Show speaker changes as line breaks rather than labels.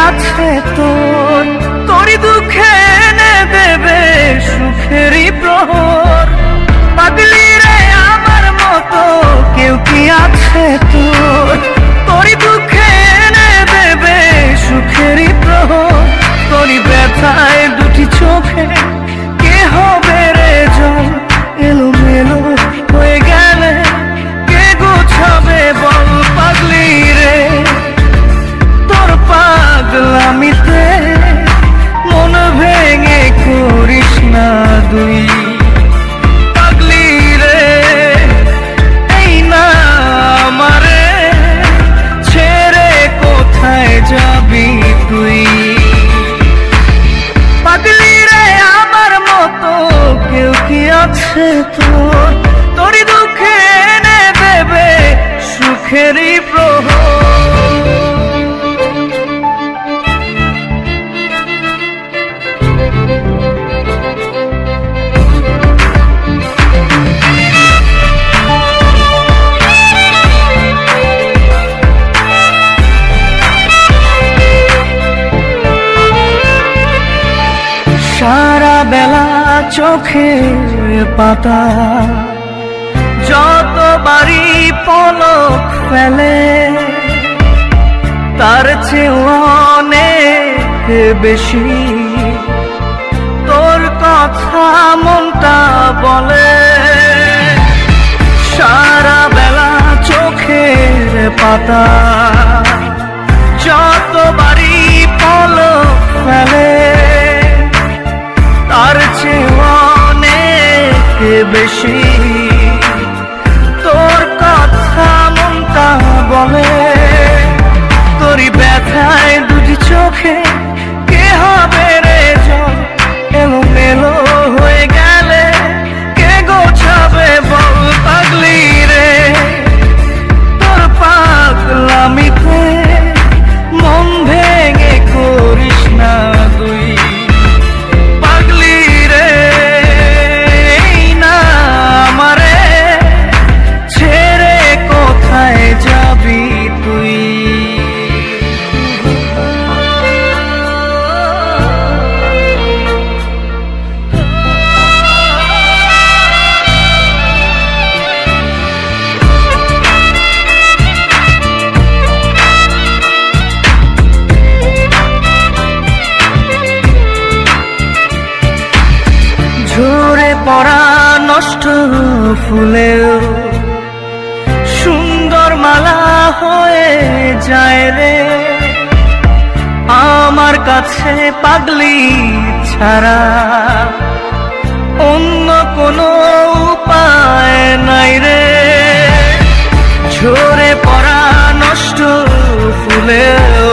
আছে তোর, তোরই দুঃখে এনে দেবে সুখেরই প্রহর। পাগলি রে আমার মতো কেউ কি আছে তোর, তোরই দুঃখে এনে দেবে সুখেরই প্রহর। তোরই ব্যথায় দুটি চোখে কে হবে রে জল, এলোমেলো হয়ে গেলে কে গোছাবে বল। পাগলি রে তোর পাগলামিতে মন ভেঙে করিস না দুই। পাগলি রে এই না আমারে ছেড়ে কোথায় যাবি তুই। পাগলি রে আমার মতো কেউ কি আছে তোর, তোরই দুঃখে এনে দেবে সুখেরই প্রহর। সারা বেলা চোখের পাতা যতবারই পলক ফেলে, তার চেয়ে অনেক বেশি তোর কথা মনটা বলে। সারা বেলা চোখের পাতা যতবারই পলক ফেলে, তার চেয়ে অনেক বেশি তোর কথা মনটা বলে। তোরই ব্যথায় দুটি চোখে কে হবে রে জল, এলোমেলো হয়ে গেলে কে গোছাবে বল। পাগলি রে তোর পাগলামিতে মন ভেঙে করিস না তুই। পাগলি রে এই না আমারে ছেড়ে কোথায় যাবি তুই। ঝরে পড়া নষ্ট ফুলেও সুন্দর মালা হয়ে যায় রে আমার কাছে। পাগলি ছাড়া অন্য কোনো উপায় নাই রে। ঝরে পড়া নষ্ট ফুলেও